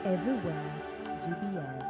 everywhere, GBS.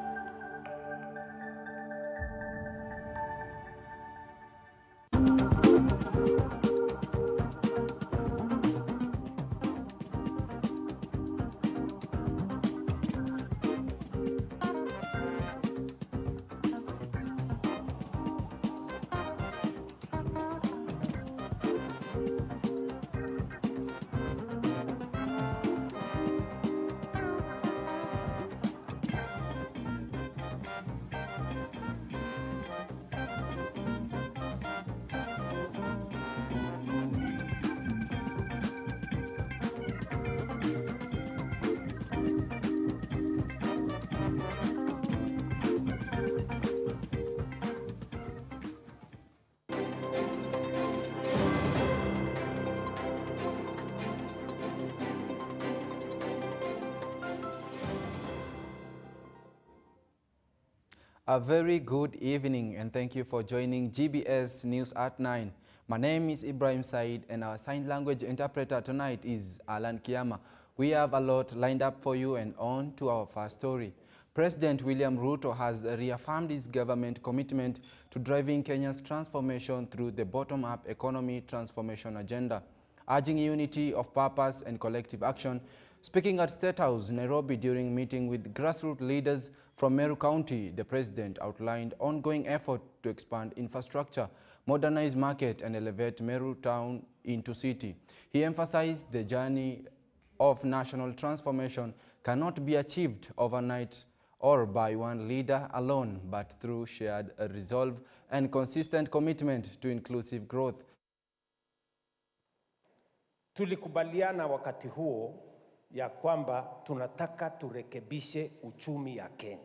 A very good evening and thank you for joining GBS News at 9. My name is Ibrahim Said and our sign language interpreter tonight is Alan Kiama. We have a lot lined up for you and on to our first story. President William Ruto has reaffirmed his government commitment to driving Kenya's transformation through the bottom-up economy transformation agenda, urging unity of purpose and collective action. Speaking at State House, Nairobi, during meeting with grassroots leaders from Meru County, the president outlined ongoing effort to expand infrastructure, modernize market, and elevate Meru town into city. He emphasized the journey of national transformation cannot be achieved overnight or by one leader alone, but through shared resolve and consistent commitment to inclusive growth. Tulikubaliana wakati huo ya kwamba tunataka turekebishe uchumi ya Kenya.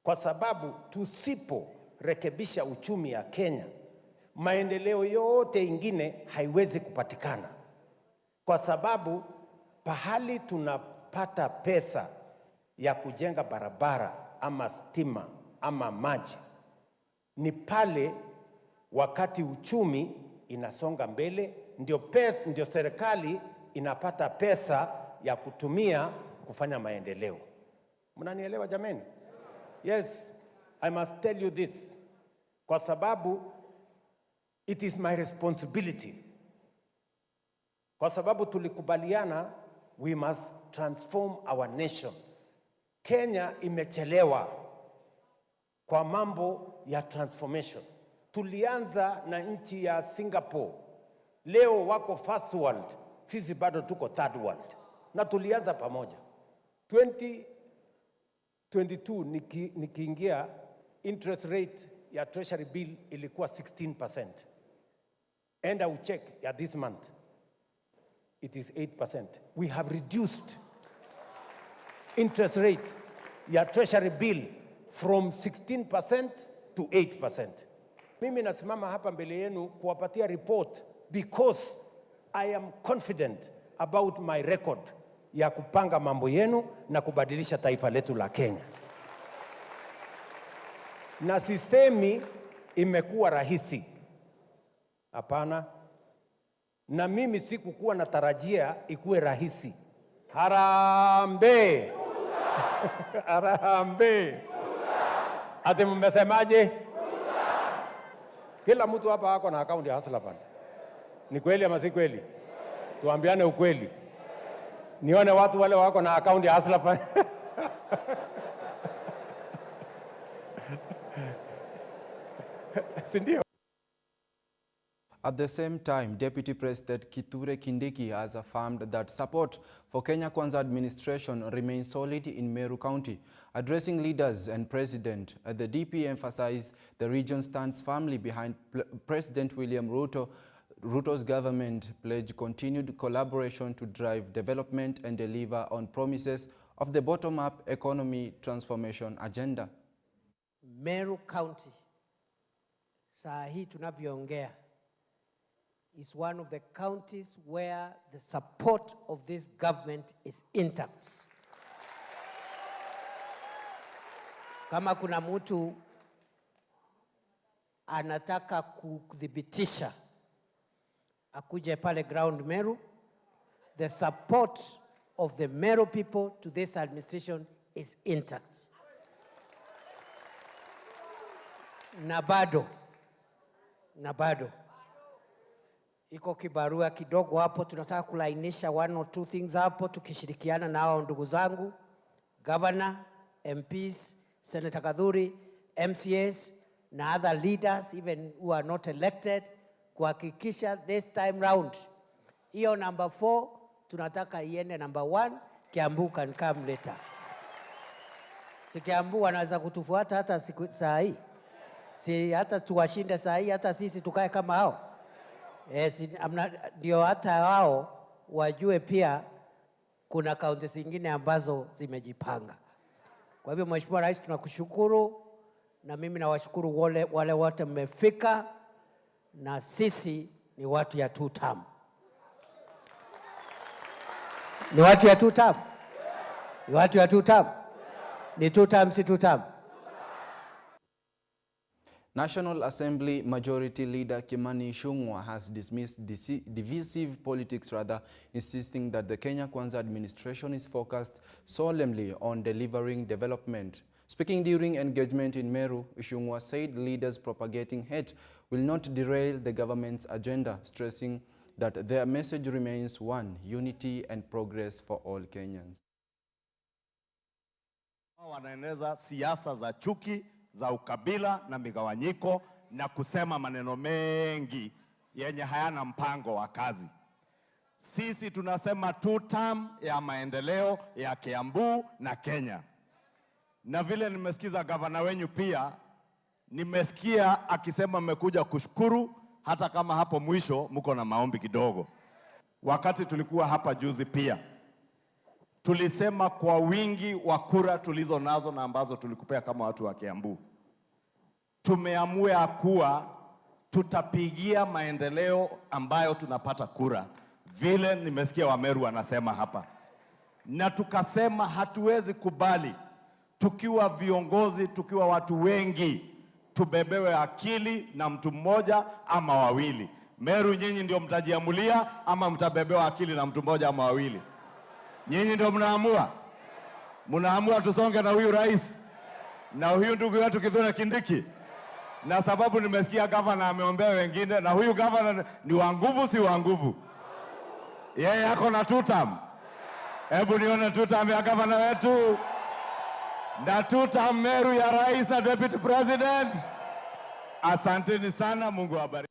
Kwa sababu tusiporekebisha uchumi ya Kenya, maendeleo yote ingine haiwezi kupatikana. Kwa sababu pahali tunapata pesa ya kujenga barabara ama stima ama maji ni pale wakati uchumi inasonga mbele, ndio serikali inapata pesa ya kutumia kufanya maendeleo. Mnanielewa jameni? Yes, I must tell you this. Kwa sababu it is my responsibility. Kwa sababu tulikubaliana we must transform our nation. Kenya imechelewa kwa mambo ya transformation. Tulianza na nchi ya Singapore. Leo wako first world, sisi bado tuko third world. Na tulianza pamoja. 2022 nikiingia, interest rate ya treasury bill ilikuwa 16%. Enda ucheck ya this month, it is 8%. We have reduced interest rate ya treasury bill from 16% to 8%. Mimi nasimama hapa mbele yenu kuwapatia report because I am confident about my record ya kupanga mambo yenu na kubadilisha taifa letu la Kenya. Na sisemi imekuwa rahisi. Hapana. Na mimi sikukuwa natarajia ikuwe rahisi. Harambee. Harambee. Ate mmesemaje? Kila mtu hapa ako na account ya Hustler Fund. Ni kweli ama si kweli? Tuambiane ukweli. Nione watu wale wako na account ya Hustler Fund. Sindio? At the same time, Deputy President Kithure Kindiki has affirmed that support for Kenya Kwanza administration remains solid in Meru County. Addressing leaders and President, the DP emphasized the region stands firmly behind President William Ruto's government pledge continued collaboration to drive development and deliver on promises of the bottom-up economy transformation agenda. Meru County, saa hii tunavyoongea, is one of the counties where the support of this government is intact. Kama kuna mtu anataka kudhibitisha, akuje pale ground Meru, the support of the Meru people to this administration is intact. Na bado iko kibarua kidogo hapo, tunataka kulainisha 1 or 2 things hapo, tukishirikiana na hao ndugu zangu governor, MPs, Senator Kadhuri, MCAs na other leaders even who are not elected, kuhakikisha this time round hiyo number 4 tunataka iende number 1. Kiambu can come later. Si Kiambu wanaweza kutufuata hata saa hii, si hata tuwashinde saa hii, hata sisi tukae kama hao. Ndio hata wao wajue pia kuna kaunti zingine ambazo zimejipanga. Kwa hivyo Mheshimiwa Rais, tunakushukuru, na mimi nawashukuru wale wote mmefika, na sisi ni watu ya 2 term. Ni watu ya 2 term. Ni watu ya 2 term. Ni 2 term, si 2 term. National Assembly Majority Leader Kimani Ichung'wah has dismissed divisive politics, insisting that the Kenya Kwanza administration is focused solemnly on delivering development. Speaking during engagement in Meru, Ichung'wah said leaders propagating hate will not derail the government's agenda, stressing that their message remains one: unity and progress for all Kenyans. Wanaeneza siasa za chuki, za ukabila na migawanyiko, na kusema maneno mengi yenye hayana mpango wa kazi. Sisi tunasema 2 term ya maendeleo ya Kiambu na Kenya. Na vile nimesikiza gavana wenyu pia, nimesikia akisema mmekuja kushukuru, hata kama hapo mwisho mko na maombi kidogo. Wakati tulikuwa hapa juzi pia, tulisema kwa wingi wa kura tulizo nazo na ambazo tulikupea kama watu wa Kiambu, tumeamua kuwa tutapigia maendeleo ambayo tunapata kura, vile nimesikia Wameru wanasema hapa. Na tukasema hatuwezi kubali tukiwa viongozi, tukiwa watu wengi, tubebewe akili na mtu mmoja ama wawili. Meru, nyinyi ndio mtajiamulia ama mtabebewa akili na mtu mmoja ama wawili? Nyinyi ndio mnaamua. Mnaamua tusonge na huyu rais na huyu ndugu yetu Kithure Kindiki. Na sababu nimesikia gavana ameombea wengine, na huyu gavana ni wa nguvu, si wa nguvu? Yeye yako na 2 term. Hebu nione 2 term ya gavana wetu, na 2 term Meru ya rais na deputy president. Asanteni sana, Mungu awabariki.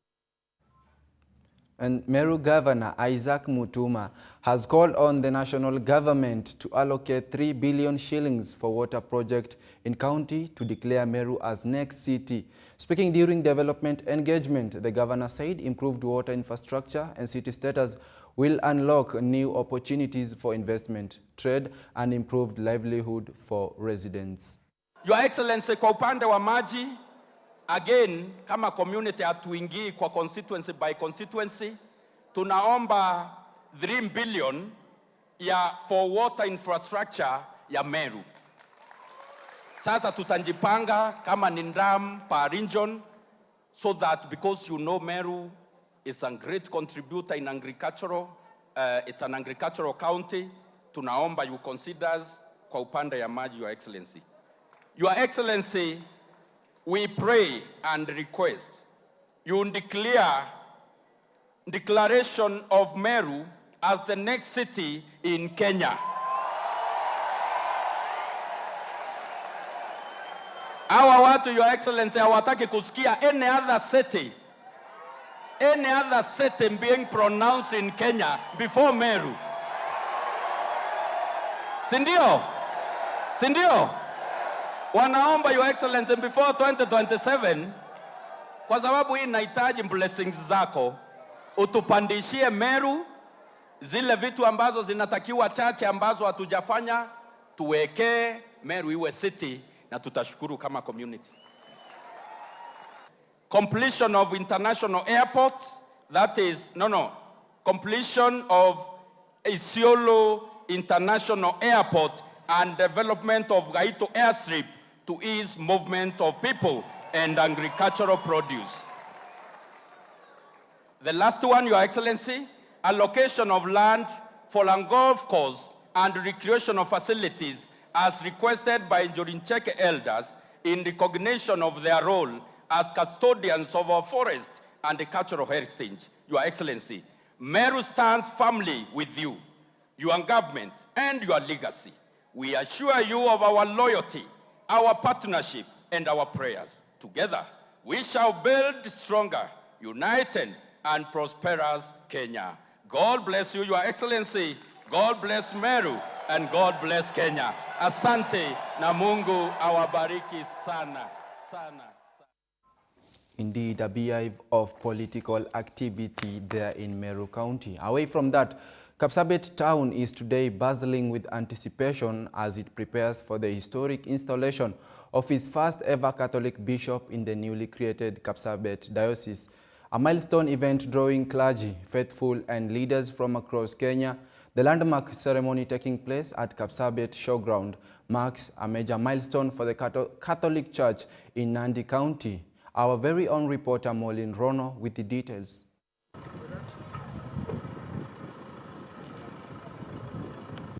And Meru Governor Isaac Mutuma has called on the national government to allocate 3 billion shillings for water project in county to declare Meru as next city. Speaking during development engagement, the governor said improved water infrastructure and city status will unlock new opportunities for investment, trade and improved livelihood for residents. Your Excellency, kwa upande wa maji, again, kama community hatuingii kwa constituency by constituency, tunaomba 3 billion for water infrastructure ya Meru. Sasa tutanjipanga kama ni ndam per region, so that because you know Meru is a great contributor in agricultural, it's an agricultural county, tunaomba you considers kwa upande ya maji, Your Excellency. Your Excellency, we pray and request you declaration of Meru as the next city in Kenya. Hawa watu, Your Excellency, hawataki kusikia any other city being pronounced in Kenya before Meru. Sindio? Sindio? Wanaomba, Your Excellency, before 2027, kwa sababu hii inahitaji blessings zako, utupandishie Meru zile vitu ambazo zinatakiwa chache ambazo hatujafanya, tuwekee Meru iwe city, na tutashukuru kama community. Completion of international airports, completion of Isiolo International Airport and development of Gaito Airstrip to ease movement of people and agricultural produce. The last one, Your Excellency, allocation of land for a golf course and recreational facilities as requested by Njorincheke elders in recognition of their role as custodians of our forest and the cultural heritage. Your Excellency, Meru stands firmly with you, your government, and your legacy. We assure you of our loyalty, our partnership, and our prayers. Together, we shall build stronger, united, and prosperous Kenya. God bless you, Your Excellency. God bless Meru, and God bless Kenya. Asante na Mungu awabariki sana, sana. Indeed, a beehive of political activity there in Meru County. Away from that, Kapsabet town is today bustling with anticipation as it prepares for the historic installation of its first ever Catholic bishop in the newly created Kapsabet diocese. A milestone event drawing clergy, faithful and leaders from across Kenya. The landmark ceremony taking place at Kapsabet Showground marks a major milestone for the Catholic Church in Nandi County. Our very own reporter Molin Rono with the details.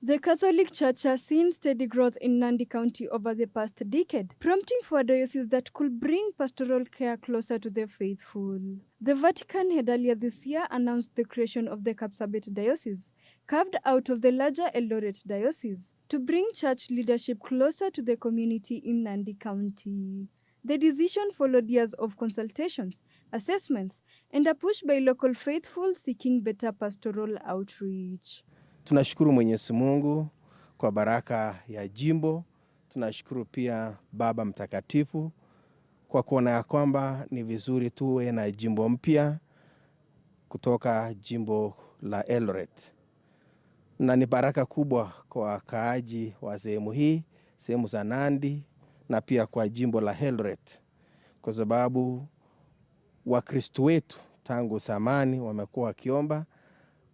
The Catholic Church has seen steady growth in Nandi County over the past decade, prompting for a diocese that could bring pastoral care closer to the faithful. The Vatican had earlier this year announced the creation of the Kapsabet diocese, carved out of the larger Eldoret diocese, to bring church leadership closer to the community in Nandi County. The decision followed years of consultations, assessments, and a push by local faithful seeking better pastoral outreach. Tunashukuru Mwenyezi Mungu kwa baraka ya jimbo. Tunashukuru pia Baba Mtakatifu kwa kuona ya kwamba ni vizuri tuwe na jimbo mpya kutoka jimbo la Eldoret. Na ni baraka kubwa kwa wakaaji wa sehemu hii, sehemu za Nandi, na pia kwa jimbo la Eldoret, kwa sababu Wakristo wetu tangu zamani wamekuwa wakiomba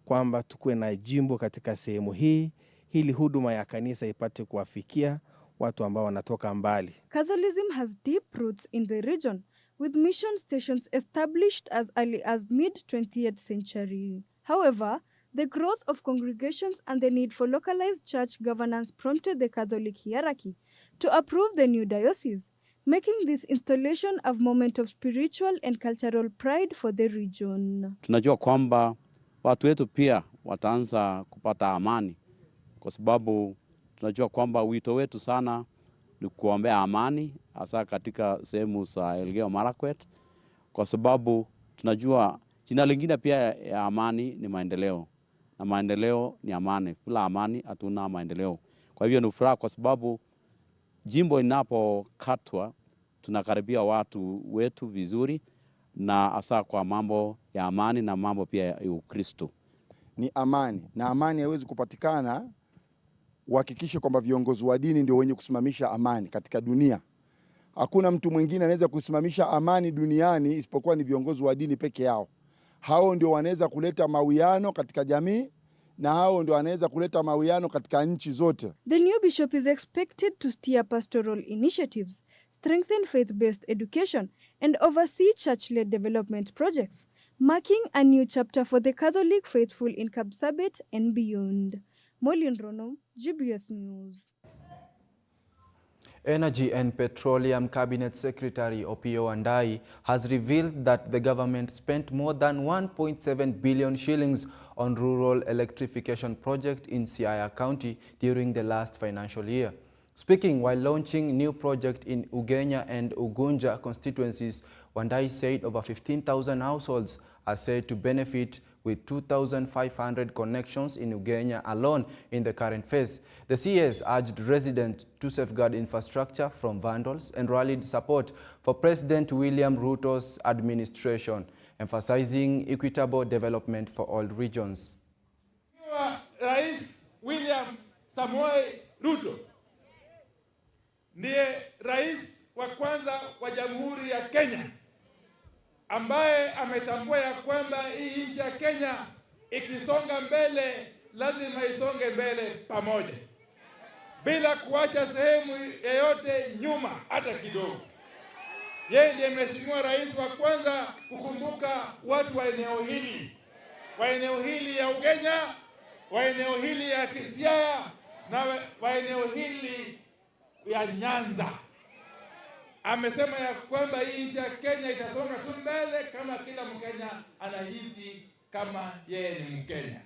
kwamba tukue na jimbo katika sehemu hii ili huduma ya kanisa ipate kuwafikia watu ambao wanatoka mbali. Catholicism has deep roots in the region, with mission stations established as early as mid-20th century. However, the growth of congregations and the need for localized church governance prompted the Catholic hierarchy to approve the new diocese, making this installation a moment of spiritual and cultural pride for the region. Tunajua kwamba watu wetu pia wataanza kupata amani, kwa sababu tunajua kwamba wito wetu sana ni kuombea amani, hasa katika sehemu za Elgeyo Marakwet, kwa sababu tunajua jina lingine pia ya amani ni maendeleo, na maendeleo ni amani. Bila amani hatuna maendeleo. Kwa hivyo ni furaha kwa sababu jimbo inapokatwa tunakaribia watu wetu vizuri, na hasa kwa mambo ya amani na mambo pia ya Ukristo. Ni amani, na amani haiwezi kupatikana uhakikishe kwamba viongozi wa dini ndio wenye kusimamisha amani katika dunia. Hakuna mtu mwingine anaweza kusimamisha amani duniani isipokuwa ni viongozi wa dini peke yao. Hao ndio wanaweza kuleta mawiano katika jamii, na hao ndio wanaweza kuleta mawiano katika nchi zote. The new bishop is expected to steer pastoral initiatives, strengthen faith-based education, and oversee church-led development projects, marking a new chapter for the Catholic faithful in Kapsabet and beyond. Molin Rono, GBS News. Energy and Petroleum Cabinet Secretary Opiyo Wandayi has revealed that the government spent more than 1.7 billion shillings on rural electrification project in Siaya County during the last financial year. Speaking while launching new project in Ugenya and Ugunja constituencies, Wandayi said over 15,000 households are said to benefit with 2,500 connections in Ugenya alone in the current phase. The CS urged residents to safeguard infrastructure from vandals and rallied support for President William Ruto's administration, emphasizing equitable development for all regions. Rais William Samoei Ruto ndiye rais wa kwanza wa Jamhuri ya Kenya ambaye ametambua ya kwamba hii nchi ya Kenya ikisonga mbele lazima isonge mbele pamoja, bila kuacha sehemu yoyote nyuma hata kidogo. Yeye ndiye mheshimiwa rais wa kwanza kukumbuka watu wa eneo hili ya Ugenya, wa eneo hili ya Siaya na wa eneo hili ya Nyanza. Amesema ya kwamba hii nchi ya Kenya itasonga tu mbele kama kila Mkenya anahisi kama yeye ni Mkenya.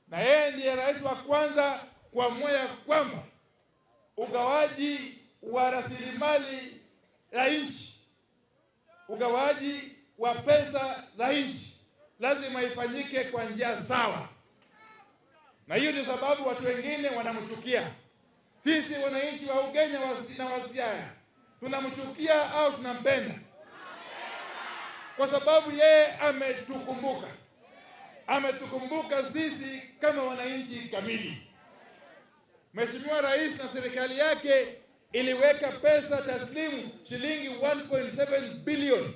Na yeye ndiye rais wa kwanza kuamua ya kwamba ugawaji wa rasilimali ya nchi, ugawaji wa pesa za nchi lazima ifanyike kwa njia sawa. Na hiyo ndio sababu watu wengine wanamchukia. Sisi wananchi wa Ugenya na Wasiaya tunamchukia au tunampenda? Kwa sababu yeye ametukumbuka sisi kama wananchi kamili. Mheshimiwa Rais na serikali yake iliweka pesa taslimu shilingi 1.7 bilioni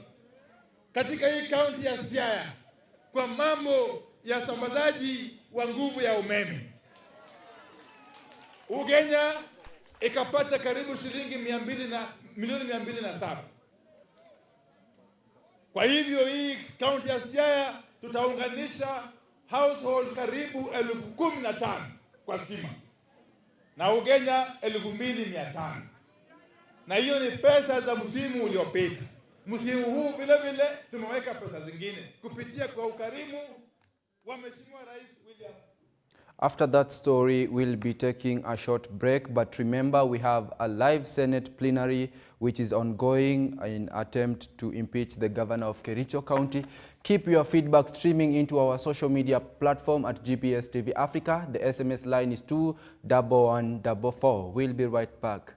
katika hii kaunti ya Siaya kwa mambo ya usambazaji wa nguvu ya umeme. Ugenya ikapata karibu shilingi milioni 207. Kwa hivyo hii kaunti ya Siaya tutaunganisha household karibu 15,000 kwa stima na Ugenya 2,500. Na hiyo ni pesa za msimu uliopita. Msimu huu vile vile tumeweka pesa zingine kupitia kwa ukarimu wa Mheshimiwa Rais William. After that story, we'll be taking a short break, but remember we have a live Senate plenary which is ongoing in attempt to impeach the governor of Kericho County. Keep your feedback streaming into our social media platform at GBS TV Africa. The SMS line is 21144. We'll be right back.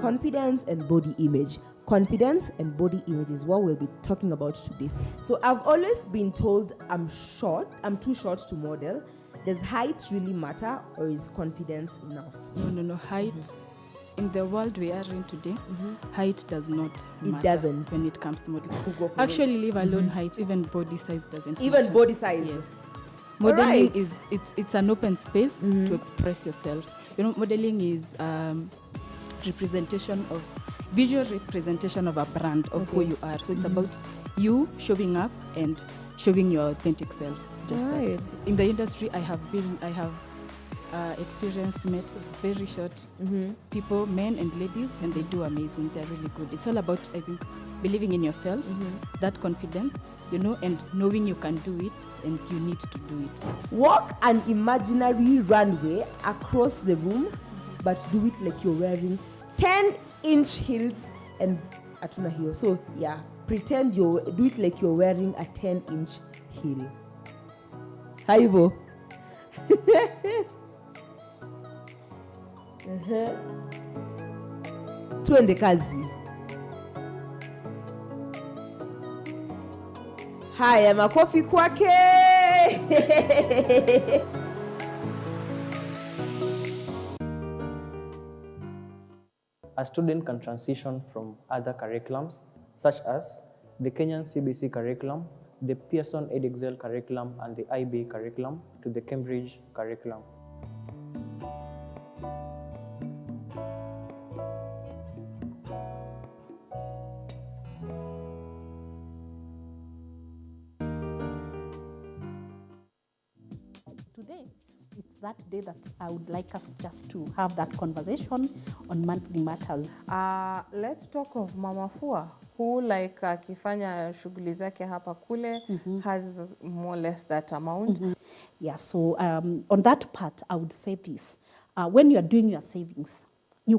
Confidence and body image. Confidence and body image is what we'll be talking about today. So I've always been told I'm too short to model. Does height really matter, or is confidence enough? No. Height, in the world we are in today, height does not matter. It doesn't. When it comes to modeling. Actually, leave alone height, even body size doesn't even matter. Body size? Yes. Modeling right. it's an open space to express yourself. You know, modeling is visual representation of a brand of who you are. So it's about you showing up and showing your authentic self. Just right. that. In the industry, I have experienced, met very short people, men and ladies, and they do amazing. They're really good. It's all about, I think, believing in yourself, that confidence, you know, and knowing you can do it and you need to do it. Walk an imaginary runway across the room, but do it like you're wearing 10-inch heels and atuna heel. So yeah, pretend do it like you're wearing a 10-inch heel. Haibo. Tuende kazi. Haya, makofi kwake. A student can transition from other curriculums, such as the Kenyan CBC curriculum, the Pearson EdExcel curriculum, and the IB curriculum, to the Cambridge curriculum. Today, it's that day that I would like us just to have that conversation on monthly matters. Let's talk of Mama Fua, who like akifanya shughuli zake hapa kule has more or less that amount. Yeah, so on that part, I would say this. When you are doing your savings, we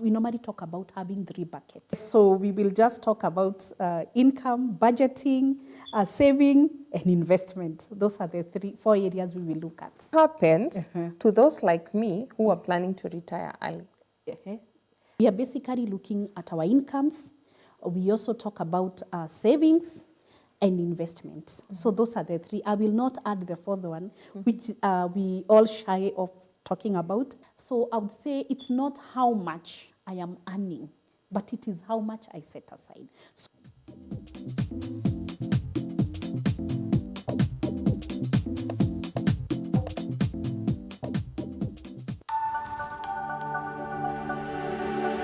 normally talk about having 3 buckets. So we will just talk about income, budgeting, saving, and investment. Those are the 4 areas we will look at. Happened to those like me who are planning to retire early. We are basically looking at our incomes. We also talk about savings and investment. So those are the 3. I will not add the 4th one, which we all shy of talking about. So I would say it's not how much I am earning, but it is how much I set aside. So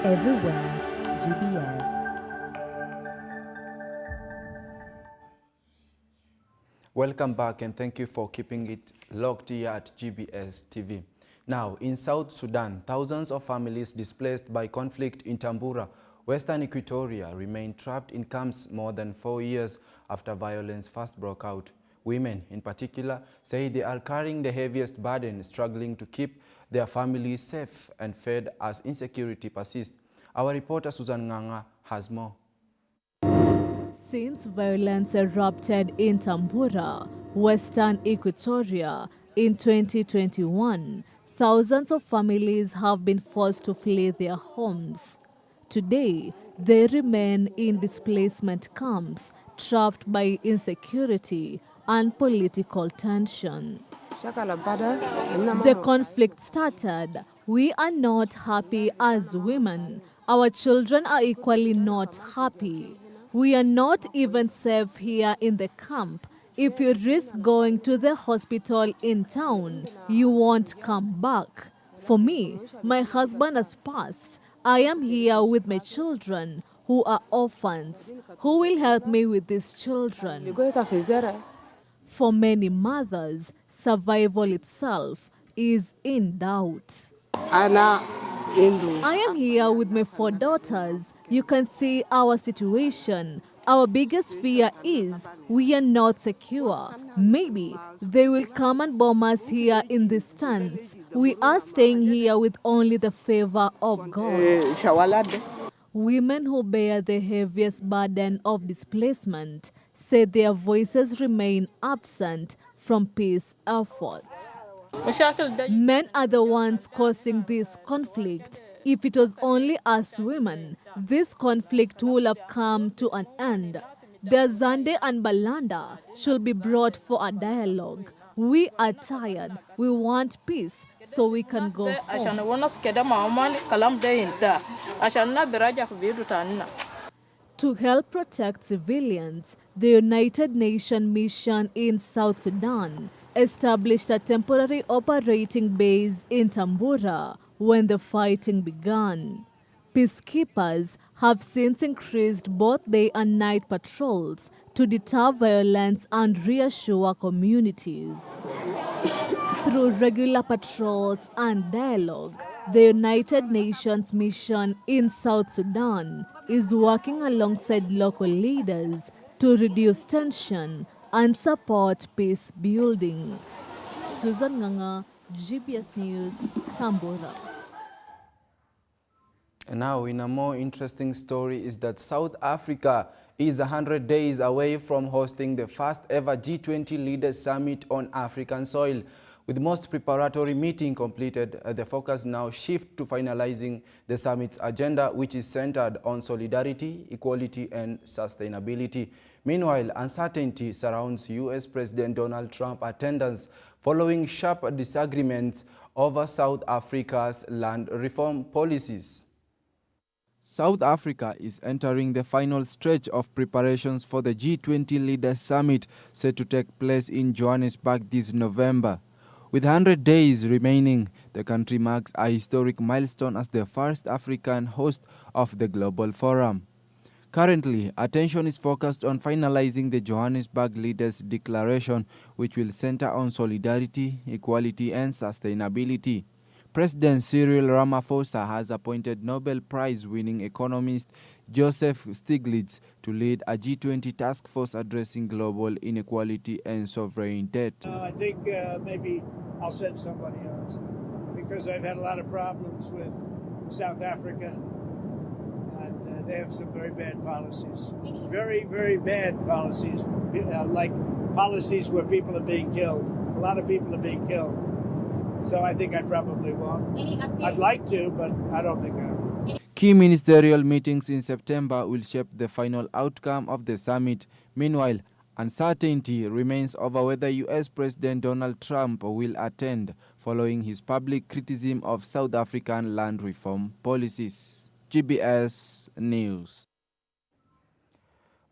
Everywhere, GBS. Welcome back and thank you for keeping it locked here at GBS TV. Now, in South Sudan, thousands of families displaced by conflict in Tambura, Western Equatoria, remain trapped in camps more than 4 years after violence first broke out. Women, in particular, say they are carrying the heaviest burden, struggling to keep their families safe and fed as insecurity persists. Our reporter Susan Nganga has more. Since violence erupted in Tambura, Western Equatoria, in 2021, thousands of families have been forced to flee their homes. Today, they remain in displacement camps, trapped by insecurity and political tension. The conflict started. We are not happy as women. Our children are equally not happy. We are not even safe here in the camp. If you risk going to the hospital in town, you won't come back. For me, my husband has passed. I am here with my children who are orphans. Who will help me with these children? For many mothers, survival itself is in doubt. I am here with my 4 daughters. You can see our situation. Our biggest fear is we are not secure. Maybe they will come and bomb us here in this tents. We are staying here with only the favor of God. Women who bear the heaviest burden of displacement say their voices remain absent from peace efforts. Men are the ones causing this conflict. If it was only us women, this conflict would have come to an end. The Zande and Balanda should be brought for a dialogue. We are tired. We want peace so we can go home. To help protect civilians, the United Nations mission in South Sudan established a temporary operating base in Tambura when the fighting began. Peacekeepers have since increased both day and night patrols to deter violence and reassure communities. Through regular patrols and dialogue, the United Nations mission in South Sudan is working alongside local leaders to reduce tension and support peace building. Susan Nganga, GBS News, Tambura. And now, in a more interesting story, is that South Africa is 100 days away from hosting the first ever G20 Leaders Summit on African soil. With most preparatory meeting completed, the focus now shifts to finalizing the summit's agenda, which is centered on solidarity, equality, and sustainability. Meanwhile, uncertainty surrounds U.S. President Donald Trump's attendance following sharp disagreements over South Africa's land reform policies. South Africa is entering the final stretch of preparations for the G20 Leaders Summit set to take place in Johannesburg this November. With 100 days remaining, the country marks a historic milestone as the first African host of the global forum. Currently, attention is focused on finalizing the Johannesburg Leaders Declaration, which will center on solidarity, equality, and sustainability. President Cyril Ramaphosa has appointed Nobel Prize-winning economist Joseph Stiglitz to lead a G20 task force addressing global inequality and sovereign debt. I think maybe I'll send somebody else because I've had a lot of problems with South Africa, and they have some very bad policies. Very, very bad policies, like policies where people are being killed. A lot of people are being killed. So I think I probably won't. I'd like to, but I don't think I will. Key ministerial meetings in September will shape the final outcome of the summit. Meanwhile, uncertainty remains over whether U.S. President Donald Trump will attend following his public criticism of South African land reform policies. GBS News.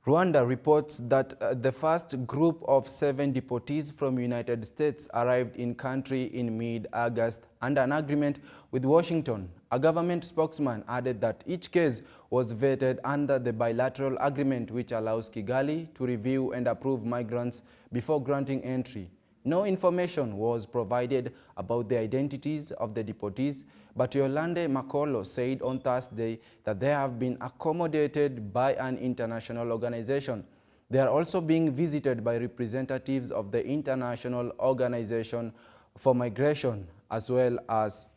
Rwanda reports that the first group of 7 deportees from United States arrived in country in mid-August under an agreement with Washington A government spokesman added that each case was vetted under the bilateral agreement which allows Kigali to review and approve migrants before granting entry. No information was provided about the identities of the deportees, but Yolande Makolo said on Thursday that they have been accommodated by an international organization. They are also being visited by representatives of the International Organization for Migration, as well as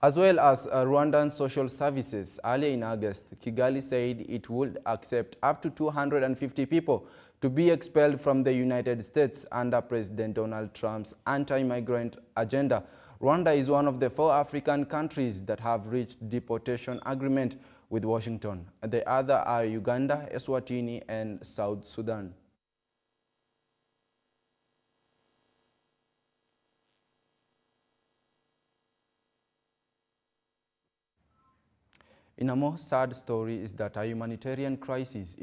Rwandan Social Services. Earlier in August, Kigali said it would accept up to 250 people to be expelled from the United States under President Donald Trump's anti-migrant agenda. Rwanda is one of the 4 African countries that have reached deportation agreement with Washington. The other are Uganda, Eswatini, and South Sudan. In a more sad story is that a humanitarian crisis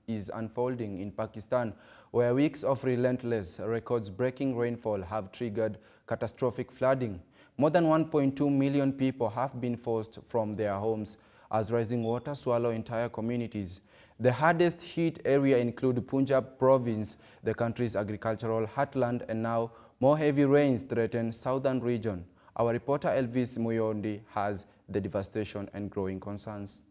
is unfolding in Pakistan, where weeks of relentless, records-breaking rainfall have triggered catastrophic flooding. More than 1.2 million people have been forced from their homes as rising water swallow entire communities. The hardest hit area include Punjab province, the country's agricultural heartland, and now more heavy rains threaten southern region. Our reporter Elvis Muyondi has the devastation and growing concerns.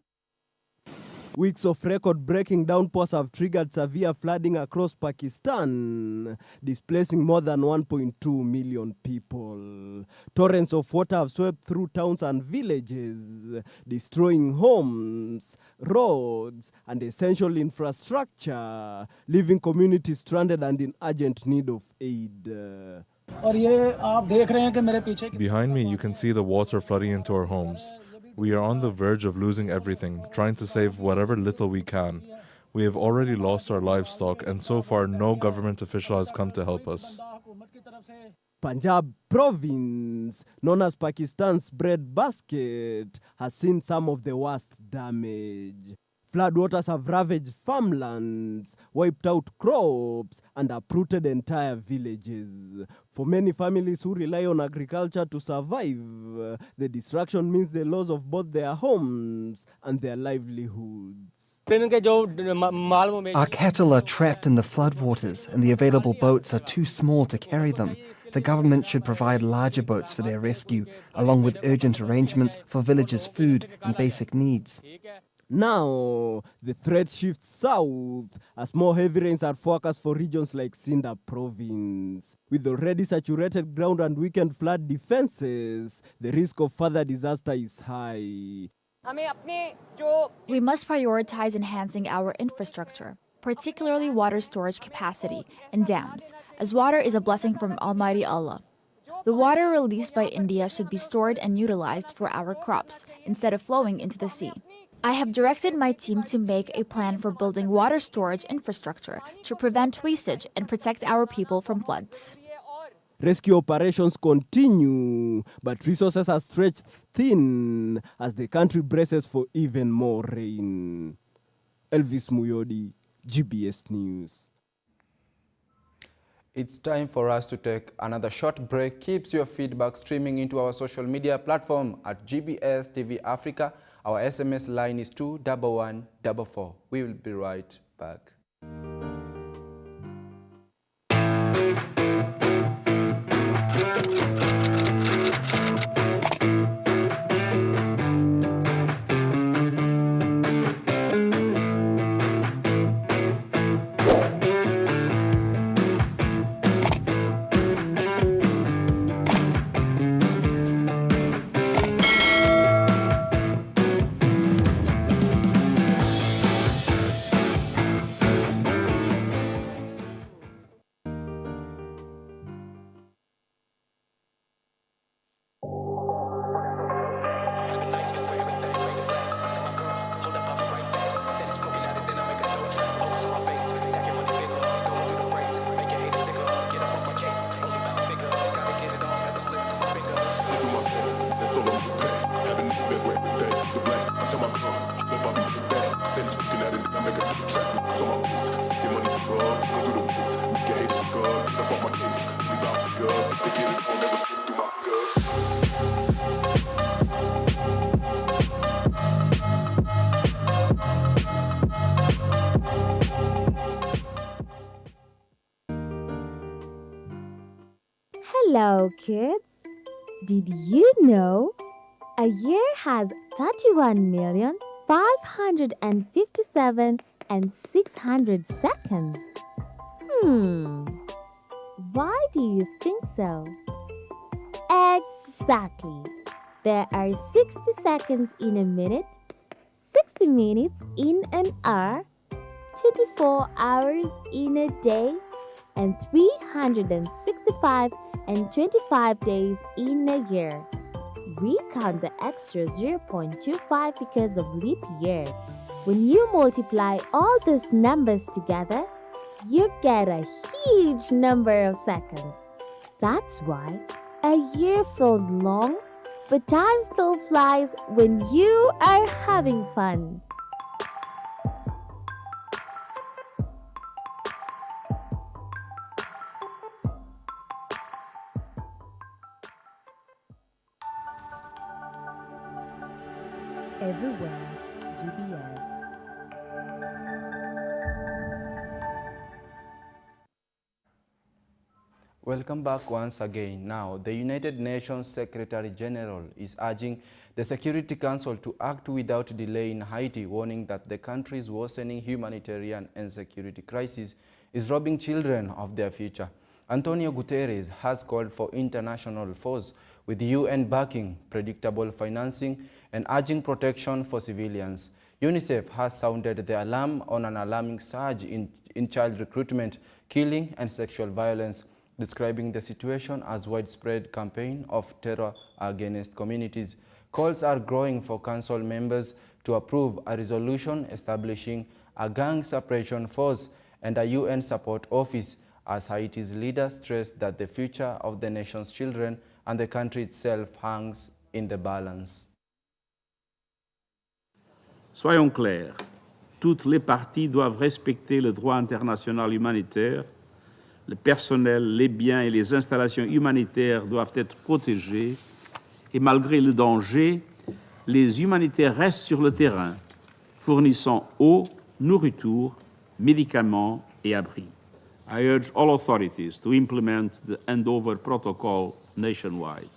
Weeks of record-breaking downpours have triggered severe flooding across Pakistan, displacing more than 1.2 million people. Torrents of water have swept through towns and villages, destroying homes, roads, and essential infrastructure, leaving communities stranded and in urgent need of aid. Behind me, you can see the water flooding into our homes. We are on the verge of losing everything, trying to save whatever little we can. We have already lost our livestock, and so far no government official has come to help us. Punjab province, known as Pakistan's breadbasket, has seen some of the worst damage. Floodwaters have ravaged farmlands, wiped out crops, and uprooted entire villages. For many families who rely on agriculture to survive, the destruction means the loss of both their homes and their livelihoods. Our cattle are trapped in the floodwaters, and the available boats are too small to carry them. The government should provide larger boats for their rescue, along with urgent arrangements for villagers' food and basic needs. Now, the threat shifts south as more heavy rains are forecast for regions like Sinda province. With already saturated ground and weakened flood defenses, the risk of further disaster is high. We must prioritize enhancing our infrastructure, particularly water storage capacity and dams, as water is a blessing from Almighty Allah. The water released by India should be stored and utilized for our crops instead of flowing into the sea. I have directed my team to make a plan for building water storage infrastructure to prevent wastage and protect our people from floods. Rescue operations continue, but resources are stretched thin as the country braces for even more rain. Elvis Muyodi, GBS News. It's time for us to take another short break. Keep your feedback streaming into our social media platform at GBS TV Africa. Our SMS line is 21144. We will be right back. Hello, kids. Did you know a year has 31,557,600 seconds? Why do you think so? Exactly. There are 60 seconds in a minute, 60 minutes in an hour, 24 hours in a day, and 365 and 25 days in a year. We count the extra 0.25 because of leap years. When you multiply all these numbers together, you get a huge number of seconds. That's why a year feels long, but time still flies when you are having fun. Everywhere, GBS. Welcome back once again. Now, the United Nations Secretary General is urging the Security Council to act without delay in Haiti, warning that the country's worsening humanitarian and security crisis is robbing children of their future. Antonio Guterres has called for international force with UN backing, predictable financing, and urging protection for civilians. UNICEF has sounded the alarm on an alarming surge in child recruitment, killing, and sexual violence, describing the situation as widespread campaign of terror against communities. Calls are growing for council members to approve a resolution establishing a gang suppression force and a UN support office, as Haiti's leaders stress that the future of the nation's children and the country itself hangs in the balance. Soyons clairs, toutes les parties doivent respecter le droit international humanitaire. Le personnel, les biens et les installations humanitaires doivent être protégés et malgré le danger, les humanitaires restent sur le terrain, fournissant eau, nourriture, médicaments et abris. I urge all authorities to implement the handover protocol nationwide.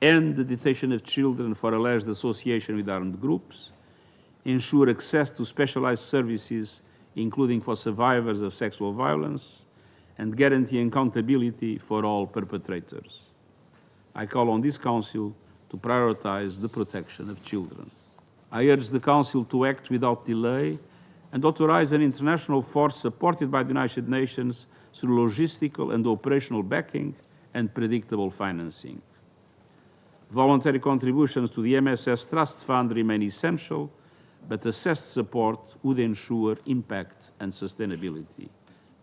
End the detention of children for alleged association with armed groups. Ensure access to specialized services, including for survivors of sexual violence, and guarantee accountability for all perpetrators. I call on this Council to prioritize the protection of children. I urge the Council to act without delay and authorize an international force supported by the United Nations through logistical and operational backing and predictable financing. Voluntary contributions to the MSS Trust Fund remain essential, but assessed support would ensure impact and sustainability.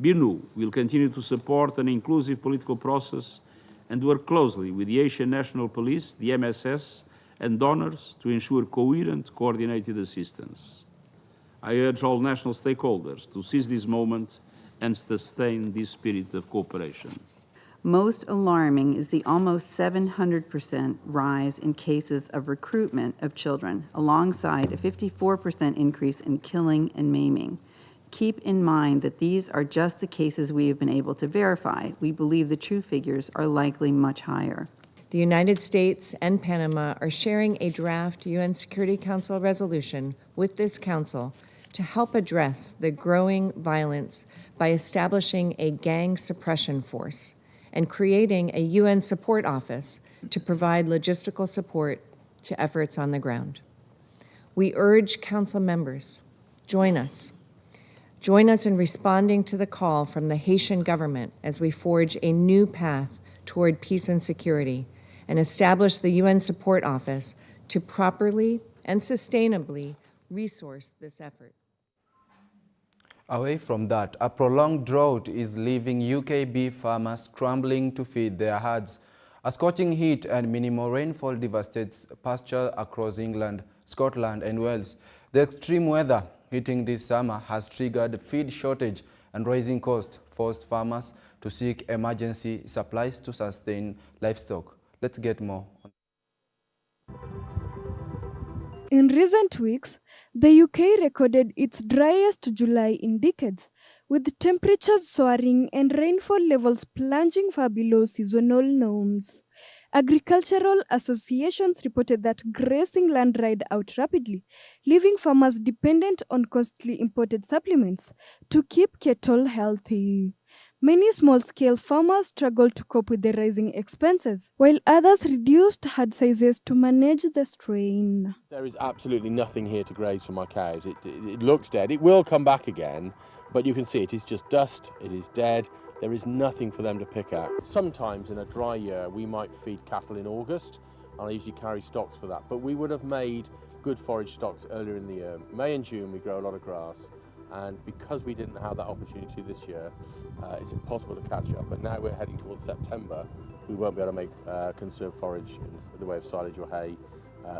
BIRNU will continue to support an inclusive political process and work closely with the Haitian National Police, the MSS, and donors to ensure coherent, coordinated assistance. I urge all national stakeholders to seize this moment and sustain this spirit of cooperation. Most alarming is the almost 700% rise in cases of recruitment of children, alongside a 54% increase in killing and maiming. Keep in mind that these are just the cases we have been able to verify. We believe the true figures are likely much higher. The United States and Panama are sharing a draft UN Security Council resolution with this council to help address the growing violence by establishing a gang suppression force and creating a UN support office to provide logistical support to efforts on the ground. We urge council members, join us. Join us in responding to the call from the Haitian government as we forge a new path toward peace and security and establish the UN support office to properly and sustainably resource this effort. Away from that, a prolonged drought is leaving UK beef farmers scrambling to feed their herds. A scorching heat and minimal rainfall devastates pasture across England, Scotland and Wales. The extreme weather hitting this summer has triggered feed shortage and rising costs, forced farmers to seek emergency supplies to sustain livestock. Let's get more. In recent weeks, the UK recorded its driest July in decades, with temperatures soaring and rainfall levels plunging far below seasonal norms. Agricultural associations reported that grazing land dried out rapidly, leaving farmers dependent on costly imported supplements to keep cattle healthy. Many small-scale farmers struggled to cope with the rising expenses, while others reduced herd sizes to manage the strain. There is absolutely nothing here to graze for my cows. It looks dead. It will come back again, but you can see it is just dust, it is dead. There is nothing for them to pick at. Sometimes in a dry year, we might feed cattle in August, and I usually carry stocks for that, but we would have made good forage stocks earlier in the year. May and June, we grow a lot of grass, and because we didn't have that opportunity this year, it's impossible to catch up. But now we're heading towards September, we won't be able to make conserved forage in the way of silage or hay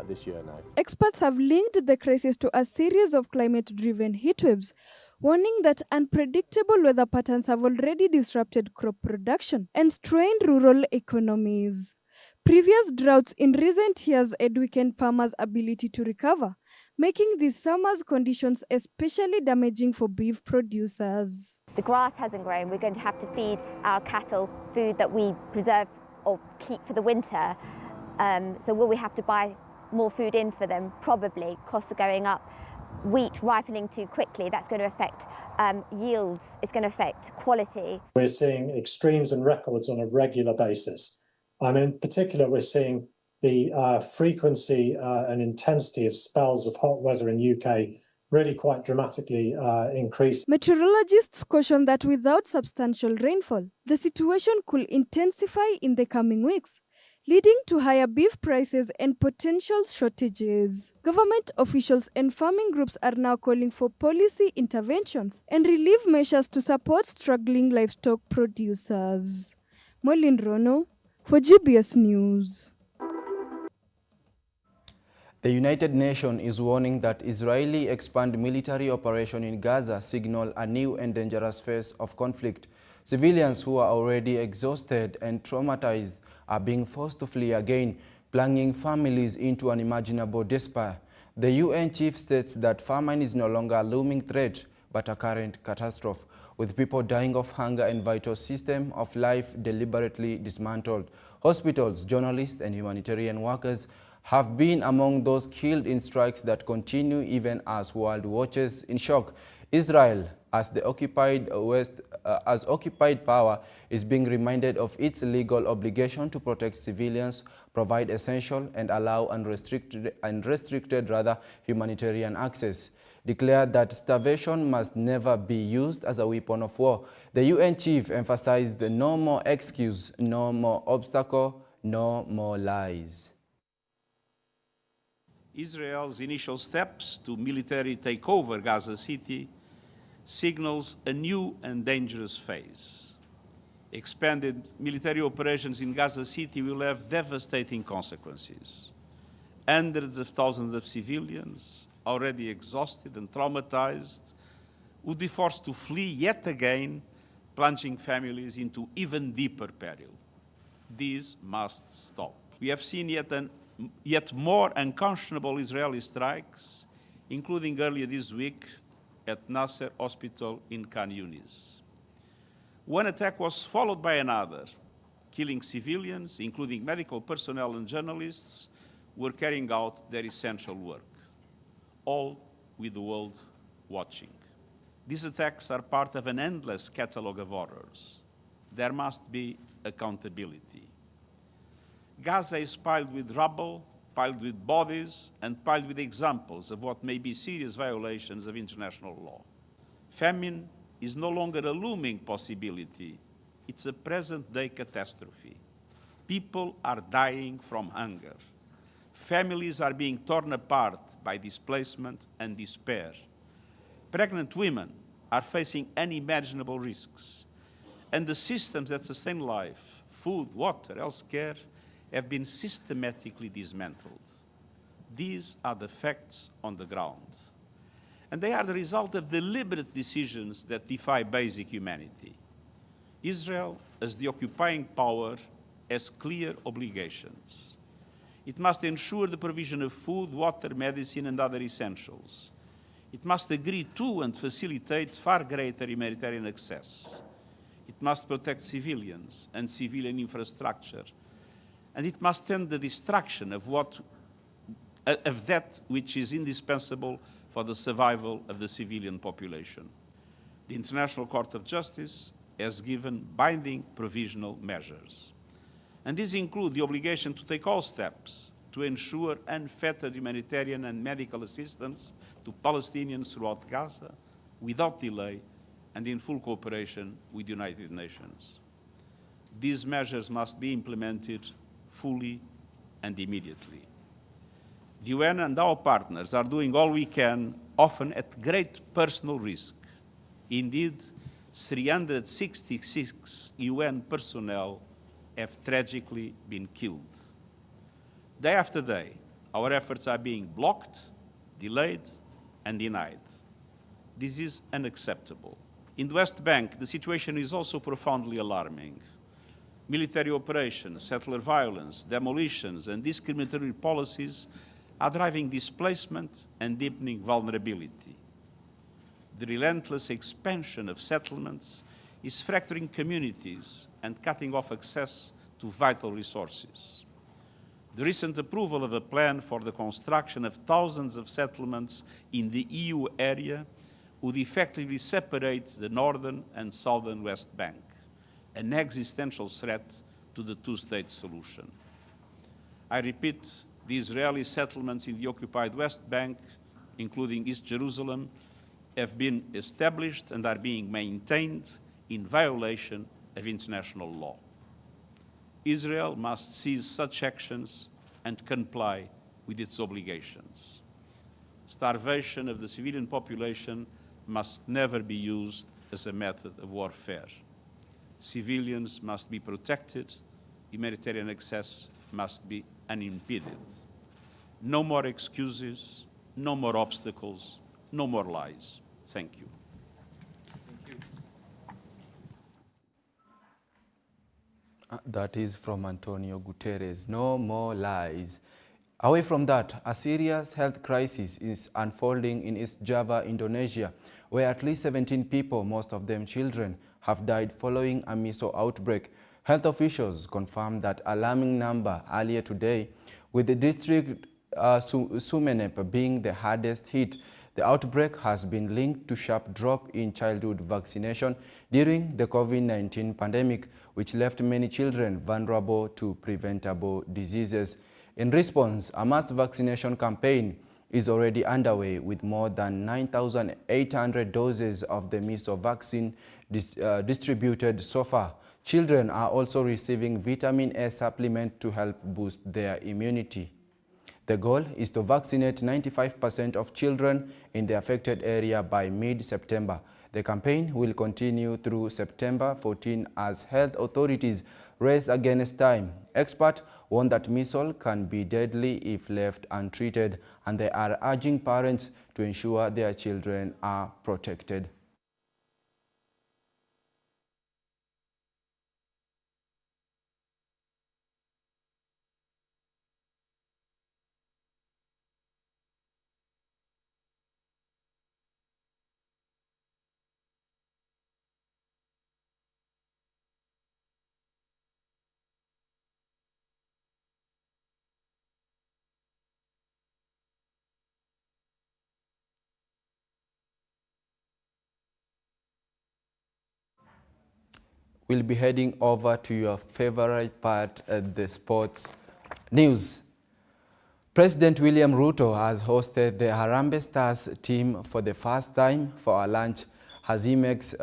this year now. Experts have linked the crisis to a series of climate-driven heatwaves, warning that unpredictable weather patterns have already disrupted crop production and strained rural economies. Previous droughts in recent years had weakened farmers' ability to recover, making these summer's conditions especially damaging for beef producers. The grass hasn't grown. We're going to have to feed our cattle food that we preserve or keep for the winter. So will we have to buy more food in for them? Probably. Costs are going up. Wheat ripening too quickly, that's going to affect yields, it's going to affect quality. We're seeing extremes and records on a regular basis. And in particular, we're seeing the frequency and intensity of spells of hot weather in UK really quite dramatically increase. Meteorologists caution that without substantial rainfall, the situation could intensify in the coming weeks, leading to higher beef prices and potential shortages. Government officials and farming groups are now calling for policy interventions and relief measures to support struggling livestock producers. Molin Rono for GBS News. The United Nations is warning that Israeli expand military operation in Gaza signal a new and dangerous phase of conflict. Civilians who are already exhausted and traumatized are being forced to flee again, plunging families into unimaginable despair. The UN chief states that famine is no longer a looming threat, but a current catastrophe, with people dying of hunger and vital system of life deliberately dismantled. Hospitals, journalists, and humanitarian workers have been among those killed in strikes that continue even as world watches in shock. Israel, as the occupied power, is being reminded of its legal obligation to protect civilians, provide essential and allow unrestricted humanitarian access. Declared that starvation must never be used as a weapon of war. The UN chief emphasized the no more excuse, no more obstacle, no more lies. Israel's initial steps to military take over Gaza City signals a new and dangerous phase. Expanded military operations in Gaza City will have devastating consequences. Hundreds of thousands of civilians, already exhausted and traumatized, would be forced to flee yet again, plunging families into even deeper peril. This must stop. We have seen yet more unconscionable Israeli strikes, including earlier this week at Nasser Hospital in Khan Yunis. One attack was followed by another, killing civilians, including medical personnel and journalists, who were carrying out their essential work, all with the world watching. These attacks are part of an endless catalogue of horrors. There must be accountability. Gaza is piled with rubble, piled with bodies, and piled with examples of what may be serious violations of international law. Famine is no longer a looming possibility. It's a present-day catastrophe. People are dying from hunger. Families are being torn apart by displacement and despair. Pregnant women are facing unimaginable risks. And the systems that sustain life, food, water, health care, have been systematically dismantled. These are the facts on the ground. And they are the result of deliberate decisions that defy basic humanity. Israel, as the occupying power, has clear obligations. It must ensure the provision of food, water, medicine, and other essentials. It must agree to and facilitate far greater humanitarian access. It must protect civilians and civilian infrastructure. And it must end the destruction of that which is indispensable for the survival of the civilian population. The International Court of Justice has given binding provisional measures. And these include the obligation to take all steps to ensure unfettered humanitarian and medical assistance to Palestinians throughout Gaza without delay and in full cooperation with the United Nations. These measures must be implemented fully and immediately. The UN and our partners are doing all we can, often at great personal risk. Indeed, 366 UN personnel have tragically been killed. Day after day, our efforts are being blocked, delayed, and denied. This is unacceptable. In the West Bank, the situation is also profoundly alarming. Military operations, settler violence, demolitions, and discriminatory policies are driving displacement and deepening vulnerability. The relentless expansion of settlements is fracturing communities and cutting off access to vital resources. The recent approval of a plan for the construction of thousands of settlements in the EU area would effectively separate the northern and southern West Bank, an existential threat to the two-state solution. I repeat, the Israeli settlements in the occupied West Bank, including East Jerusalem, have been established and are being maintained in violation of international law. Israel must cease such actions and comply with its obligations. Starvation of the civilian population must never be used as a method of warfare. Civilians must be protected, humanitarian access must be unimpeded. No more excuses, no more obstacles, no more lies. Thank you. That is from Antonio Guterres. No more lies. Away from that, a serious health crisis is unfolding in East Java, Indonesia, where at least 17 people, most of them children, have died following a measles outbreak. Health officials confirmed that alarming number earlier today, with the district Sumeneb being the hardest hit. The outbreak has been linked to sharp drop in childhood vaccination during the COVID-19 pandemic, which left many children vulnerable to preventable diseases. In response, a mass vaccination campaign is already underway with more than 9,800 doses of the measles vaccine distributed so far. Children are also receiving vitamin A supplement to help boost their immunity. The goal is to vaccinate 95% of children in the affected area by mid-September. The campaign will continue through September 14 as health authorities race against time. Experts warn that measles can be deadly if left untreated, and they are urging parents to ensure their children are protected. We'll be heading over to your favorite part of the sports news. President William Ruto has hosted the Harambee Stars team for the first time for a lunch as he makes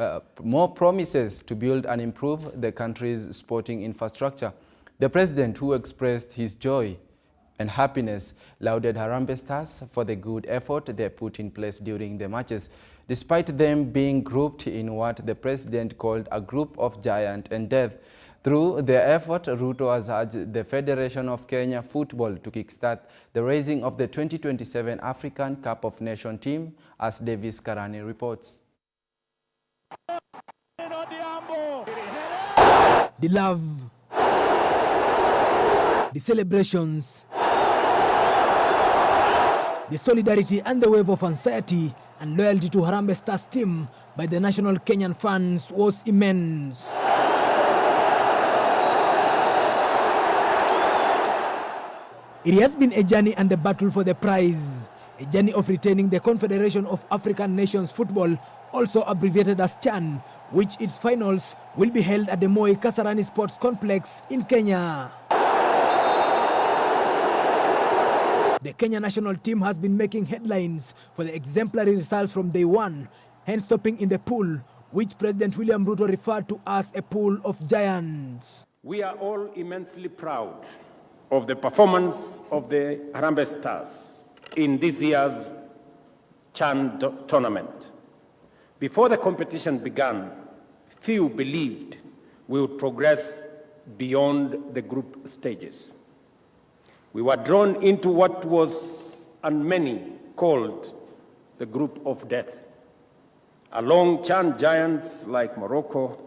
more promises to build and improve the country's sporting infrastructure. The president, who expressed his joy and happiness, lauded Harambee Stars for the good effort they put in place during the matches, despite them being grouped in what the president called a group of giant and death. Through their effort, Ruto has urged the Federation of Kenya Football to kickstart the raising of the 2027 African Cup of Nations team, as Davis Karani reports. The love, the celebrations, the solidarity and the wave of anxiety and loyalty to Harambee Stars team by the national Kenyan fans was immense. It has been a journey and a battle for the prize, a journey of retaining the Confederation of African Nations Football, also abbreviated as CHAN, which its finals will be held at the Moi Kasarani Sports Complex in Kenya. The Kenya national team has been making headlines for the exemplary results from day one, hence topping in the pool, which President William Ruto referred to as a pool of giants. We are all immensely proud of the performance of the Harambee Stars in this year's CHAN tournament. Before the competition began, few believed we would progress beyond the group stages. We were drawn into what was, and many called, the group of death. Along CHAN giants like Morocco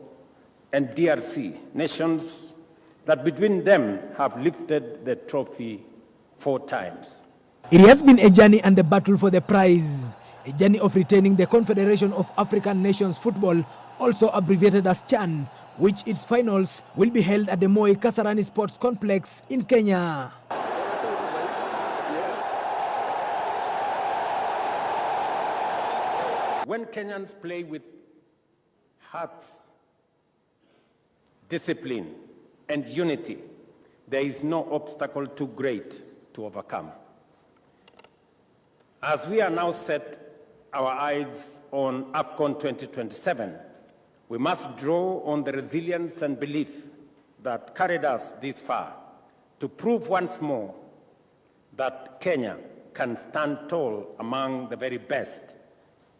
and DRC, nations that between them have lifted the trophy 4 times. It has been a journey and a battle for the prize, a journey of retaining the Confederation of African Nations Football, also abbreviated as CHAN, which its finals will be held at the Moi Kasarani Sports Complex in Kenya. When Kenyans play with hearts, discipline, and unity, there is no obstacle too great to overcome. As we are now set our eyes on AFCON 2027, we must draw on the resilience and belief that carried us this far to prove once more that Kenya can stand tall among the very best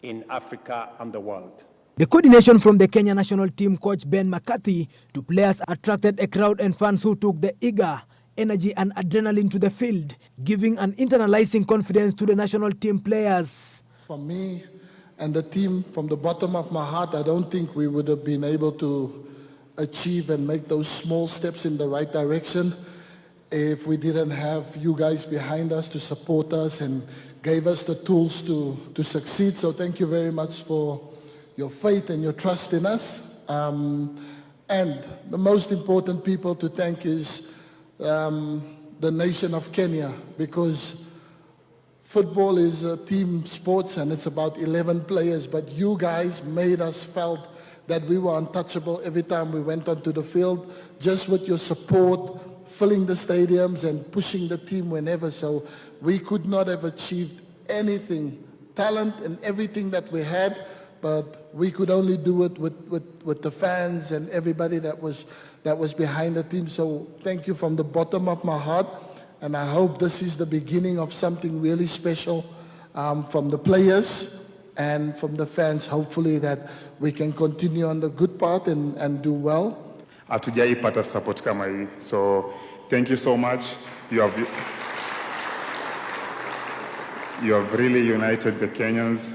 in Africa and the world. The coordination from the Kenya national team coach Ben McCarthy to players attracted a crowd and fans who took the eager energy and adrenaline to the field, giving and internalizing confidence to the national team players. For me and the team, from the bottom of my heart, I don't think we would have been able to achieve and make those small steps in the right direction if we didn't have you guys behind us to support us and gave us the tools to succeed. So thank you very much for your faith and your trust in us. And the most important people to thank is the nation of Kenya, because football is a team sports and it's about 11 players, but you guys made us felt that we were untouchable every time we went onto the field, just with your support, filling the stadiums and pushing the team whenever. So we could not have achieved anything, talent and everything that we had, but we could only do it with the fans and everybody that was behind the team. So thank you from the bottom of my heart, and I hope this is the beginning of something really special from the players and from the fans, hopefully that we can continue on the good part and do well. Hatujaipata support kama hii. So thank you so much. You have really united the Kenyans.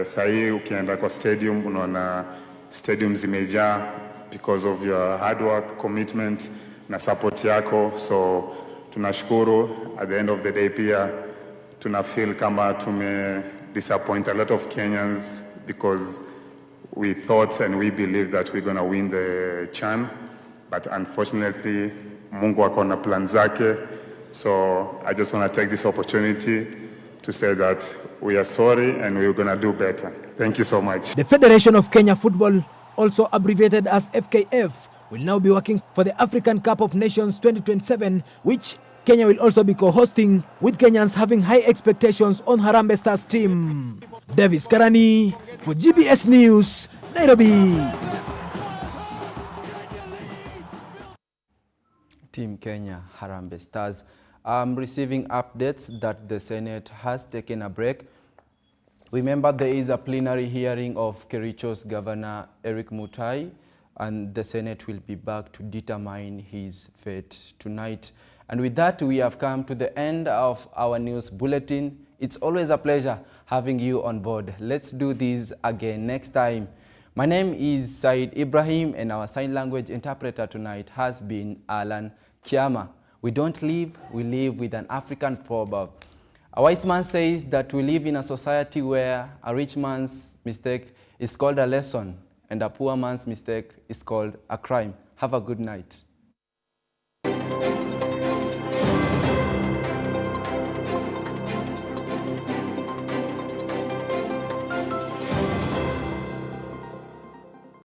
Sahi ukienda kwa stadium unaona stadium zimejaa because of your hard work, commitment na support yako. So tunashukuru. At the end of the day pia tunafeel kama disappoint a lot of Kenyans because we thought and we believe that we're going to win the CHAN, but unfortunately Mungu ako na plan zake. So I just want to take this opportunity to say that we are sorry and we're going to do better. Thank you so much. The Federation of Kenya Football, also abbreviated as FKF, will now be working for the African Cup of Nations 2027, which Kenya will also be co-hosting, with Kenyans having high expectations on Harambee Stars team. Davis Karani for GBS News, Nairobi. Team Kenya, Harambee Stars. I'm receiving updates that the Senate has taken a break. Remember, there is a plenary hearing of Kericho's Governor Eric Mutai, and the Senate will be back to determine his fate tonight. And with that, we have come to the end of our news bulletin. It's always a pleasure having you on board. Let's do this again next time. My name is Said Ibrahim, and our sign language interpreter tonight has been Alan Kiama. We don't live, we live with an African proverb. A wise man says that we live in a society where a rich man's mistake is called a lesson and a poor man's mistake is called a crime. Have a good night.